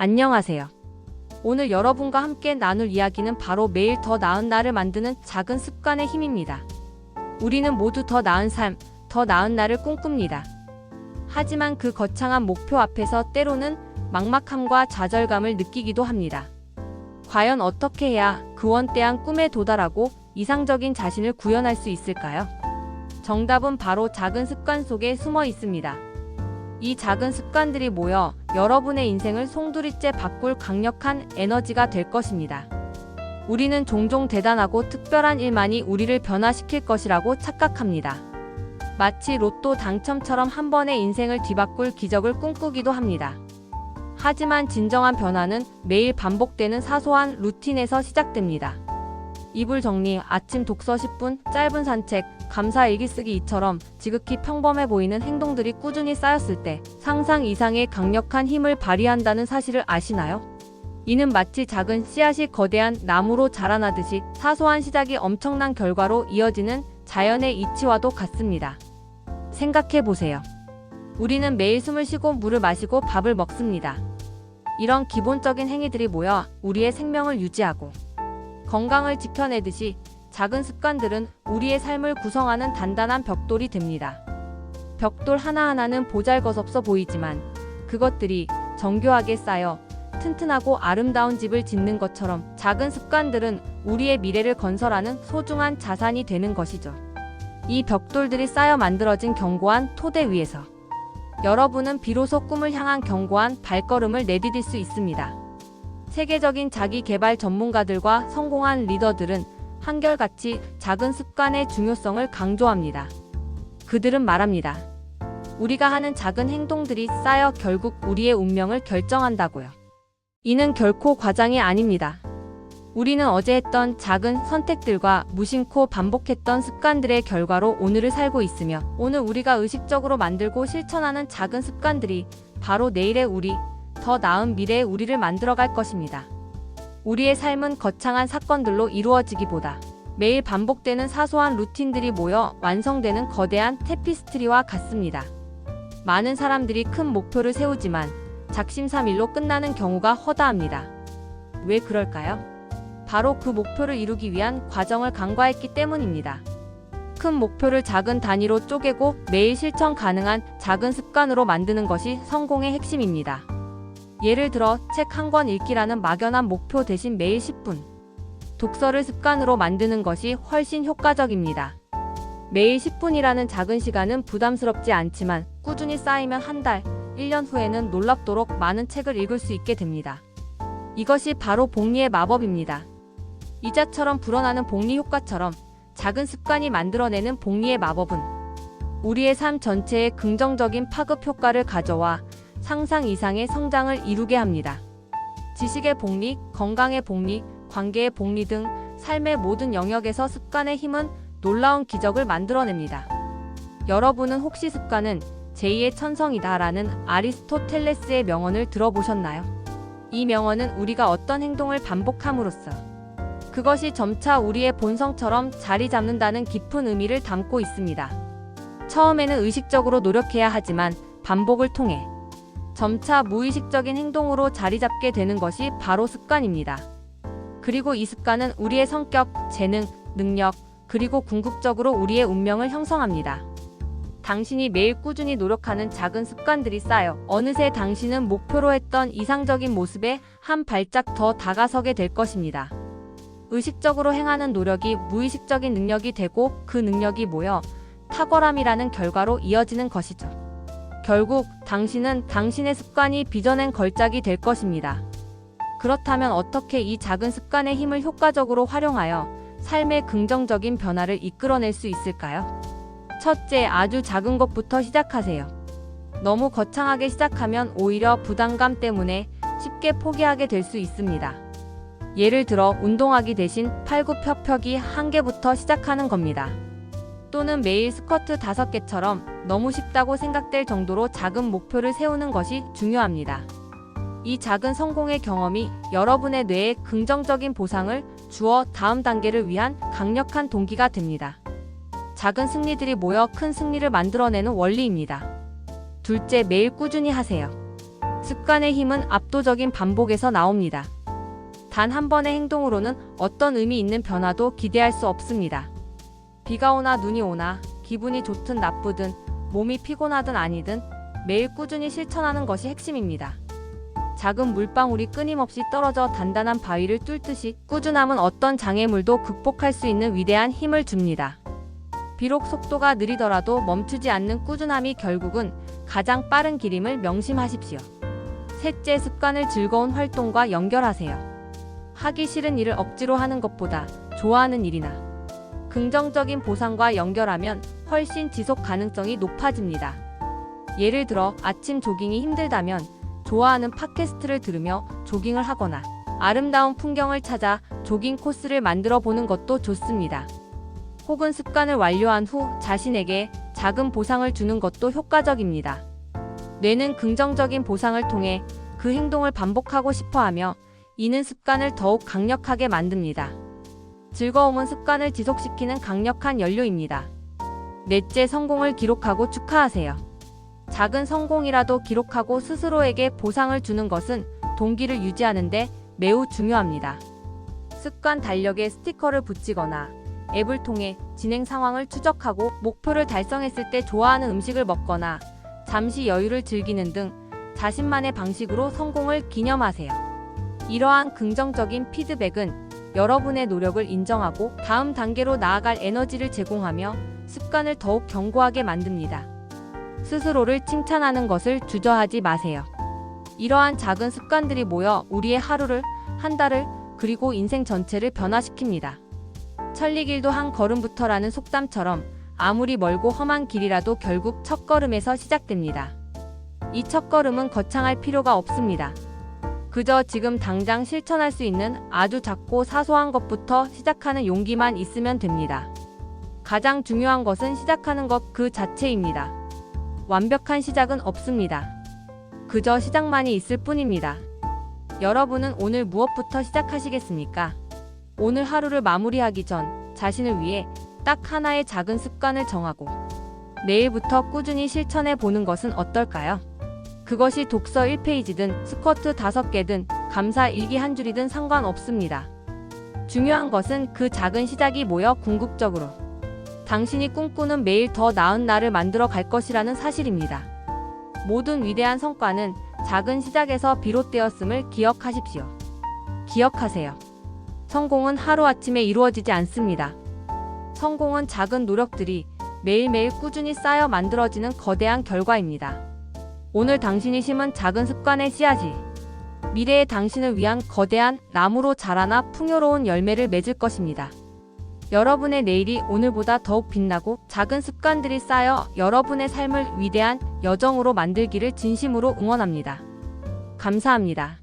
안녕하세요. 오늘 여러분과 함께 나눌 이야기는 바로 매일 더 나은 나를 만드는 작은 습관의 힘입니다. 우리는 모두 더 나은 삶, 더 나은 나를 꿈꿉니다. 하지만 그 거창한 목표 앞에서 때로는 막막함과 좌절감을 느끼기도 합니다. 과연 어떻게 해야 그 원대한 꿈에 도달하고 이상적인 자신을 구현할 수 있을까요? 정답은 바로 작은 습관 속에 숨어 있습니다. 이 작은 습관들이 모여 여러분의 인생을 송두리째 바꿀 강력한 에너지가 될 것입니다. 우리는 종종 대단하고 특별한 일만이 우리를 변화시킬 것이라고 착각합니다. 마치 로또 당첨처럼 한 번의 인생을 뒤바꿀 기적을 꿈꾸기도 합니다. 하지만 진정한 변화는 매일 반복되는 사소한 루틴에서 시작됩니다. 이불 정리, 아침 독서 10분, 짧은 산책, 감사 일기 쓰기 이처럼 지극히 평범해 보이는 행동들이 꾸준히 쌓였을 때 상상 이상의 강력한 힘을 발휘한다는 사실을 아시나요? 이는 마치 작은 씨앗이 거대한 나무로 자라나듯이 사소한 시작이 엄청난 결과로 이어지는 자연의 이치와도 같습니다. 생각해 보세요. 우리는 매일 숨을 쉬고 물을 마시고 밥을 먹습니다. 이런 기본적인 행위들이 모여 우리의 생명을 유지하고 건강을 지켜내듯이 작은 습관들은 우리의 삶을 구성하는 단단한 벽돌이 됩니다. 벽돌 하나하나는 보잘것없어 보이지만 그것들이 정교하게 쌓여 튼튼하고 아름다운 집을 짓는 것처럼 작은 습관들은 우리의 미래를 건설하는 소중한 자산이 되는 것이죠. 이 벽돌들이 쌓여 만들어진 견고한 토대 위에서 여러분은 비로소 꿈을 향한 견고한 발걸음을 내디딜 수 있습니다. 세계적인 자기 개발 전문가들과 성공한 리더들은 한결같이 작은 습관의 중요성을 강조합니다. 그들은 말합니다. 우리가 하는 작은 행동들이 쌓여 결국 우리의 운명을 결정한다고요. 이는 결코 과장이 아닙니다. 우리는 어제 했던 작은 선택들과 무심코 반복했던 습관들의 결과로 오늘을 살고 있으며 오늘 우리가 의식적으로 만들고 실천하는 작은 습관들이 바로 내일의 우리, 더 나은 미래의 우리를 만들어갈 것입니다. 우리의 삶은 거창한 사건들로 이루어지기보다 매일 반복되는 사소한 루틴들이 모여 완성되는 거대한 테피스트리와 같습니다. 많은 사람들이 큰 목표를 세우지만 작심삼일로 끝나는 경우가 허다합니다. 왜 그럴까요? 바로 그 목표를 이루기 위한 과정을 간과했기 때문입니다. 큰 목표를 작은 단위로 쪼개고 매일 실천 가능한 작은 습관으로 만드는 것이 성공의 핵심입니다. 예를 들어 책 한 권 읽기라는 막연한 목표 대신 매일 10분 독서를 습관으로 만드는 것이 훨씬 효과적입니다. 매일 10분이라는 작은 시간은 부담스럽지 않지만 꾸준히 쌓이면 한 달, 1년 후에는 놀랍도록 많은 책을 읽을 수 있게 됩니다. 이것이 바로 복리의 마법입니다. 이자처럼 불어나는 복리 효과처럼 작은 습관이 만들어내는 복리의 마법은 우리의 삶 전체에 긍정적인 파급 효과를 가져와 상상 이상의 성장을 이루게 합니다. 지식의 복리, 건강의 복리, 관계의 복리 등 삶의 모든 영역에서 습관의 힘은 놀라운 기적을 만들어냅니다. 여러분은 혹시 습관은 제2의 천성이다라는 아리스토텔레스의 명언을 들어보셨나요? 이 명언은 우리가 어떤 행동을 반복함으로써 그것이 점차 우리의 본성처럼 자리 잡는다는 깊은 의미를 담고 있습니다. 처음에는 의식적으로 노력해야 하지만 반복을 통해 점차 무의식적인 행동으로 자리 잡게 되는 것이 바로 습관입니다. 그리고 이 습관은 우리의 성격, 재능, 능력, 그리고 궁극적으로 우리의 운명을 형성합니다. 당신이 매일 꾸준히 노력하는 작은 습관들이 쌓여 어느새 당신은 목표로 했던 이상적인 모습에 한 발짝 더 다가서게 될 것입니다. 의식적으로 행하는 노력이 무의식적인 능력이 되고 그 능력이 모여 탁월함이라는 결과로 이어지는 것이죠. 결국 당신은 당신의 습관이 빚어낸 걸작이 될 것입니다. 그렇다면 어떻게 이 작은 습관의 힘을 효과적으로 활용하여 삶의 긍정적인 변화를 이끌어낼 수 있을까요? 첫째, 아주 작은 것부터 시작하세요. 너무 거창하게 시작하면 오히려 부담감 때문에 쉽게 포기하게 될 수 있습니다. 예를 들어 운동하기 대신 팔굽혀펴기 1개부터 시작하는 겁니다. 또는 매일 스쿼트 5개처럼 너무 쉽다고 생각될 정도로 작은 목표를 세우는 것이 중요합니다. 이 작은 성공의 경험이 여러분의 뇌에 긍정적인 보상을 주어 다음 단계를 위한 강력한 동기가 됩니다. 작은 승리들이 모여 큰 승리를 만들어내는 원리입니다. 둘째, 매일 꾸준히 하세요. 습관의 힘은 압도적인 반복에서 나옵니다. 단 한 번의 행동으로는 어떤 의미 있는 변화도 기대할 수 없습니다. 비가 오나 눈이 오나 기분이 좋든 나쁘든 몸이 피곤하든 아니든 매일 꾸준히 실천하는 것이 핵심입니다. 작은 물방울이 끊임없이 떨어져 단단한 바위를 뚫듯이 꾸준함은 어떤 장애물도 극복할 수 있는 위대한 힘을 줍니다. 비록 속도가 느리더라도 멈추지 않는 꾸준함이 결국은 가장 빠른 길임을 명심하십시오. 셋째, 습관을 즐거운 활동과 연결하세요. 하기 싫은 일을 억지로 하는 것보다 좋아하는 일이나 긍정적인 보상과 연결하면 훨씬 지속 가능성이 높아집니다. 예를 들어 아침 조깅이 힘들다면 좋아하는 팟캐스트를 들으며 조깅을 하거나 아름다운 풍경을 찾아 조깅 코스를 만들어 보는 것도 좋습니다. 혹은 습관을 완료한 후 자신에게 작은 보상을 주는 것도 효과적입니다. 뇌는 긍정적인 보상을 통해 그 행동을 반복하고 싶어 하며 이는 습관을 더욱 강력하게 만듭니다. 즐거움은 습관을 지속시키는 강력한 연료입니다. 넷째, 성공을 기록하고 축하하세요. 작은 성공이라도 기록하고 스스로에게 보상을 주는 것은 동기를 유지하는데 매우 중요합니다. 습관 달력에 스티커를 붙이거나 앱을 통해 진행 상황을 추적하고 목표를 달성했을 때 좋아하는 음식을 먹거나 잠시 여유를 즐기는 등 자신만의 방식으로 성공을 기념하세요. 이러한 긍정적인 피드백은 여러분의 노력을 인정하고 다음 단계로 나아갈 에너지를 제공하며 습관을 더욱 견고하게 만듭니다. 스스로를 칭찬하는 것을 주저하지 마세요. 이러한 작은 습관들이 모여 우리의 하루를, 한 달을, 그리고 인생 전체를 변화시킵니다. 천리길도 한 걸음부터라는 속담처럼 아무리 멀고 험한 길이라도 결국 첫걸음에서 시작됩니다. 이 첫걸음은 거창할 필요가 없습니다. 그저 지금 당장 실천할 수 있는 아주 작고 사소한 것부터 시작하는 용기만 있으면 됩니다. 가장 중요한 것은 시작하는 것 그 자체입니다. 완벽한 시작은 없습니다. 그저 시작만이 있을 뿐입니다. 여러분은 오늘 무엇부터 시작하시겠습니까? 오늘 하루를 마무리하기 전 자신을 위해 딱 하나의 작은 습관을 정하고 내일부터 꾸준히 실천해 보는 것은 어떨까요? 그것이 독서 1페이지든 스쿼트 5개든 감사 일기 한 줄이든 상관없습니다. 중요한 것은 그 작은 시작이 모여 궁극적으로 당신이 꿈꾸는 매일 더 나은 날을 만들어 갈 것이라는 사실입니다. 모든 위대한 성과는 작은 시작에서 비롯되었음을 기억하십시오. 기억하세요. 성공은 하루아침에 이루어지지 않습니다. 성공은 작은 노력들이 매일매일 꾸준히 쌓여 만들어지는 거대한 결과입니다. 오늘 당신이 심은 작은 습관의 씨앗이 미래의 당신을 위한 거대한 나무로 자라나 풍요로운 열매를 맺을 것입니다. 여러분의 내일이 오늘보다 더욱 빛나고 작은 습관들이 쌓여 여러분의 삶을 위대한 여정으로 만들기를 진심으로 응원합니다. 감사합니다.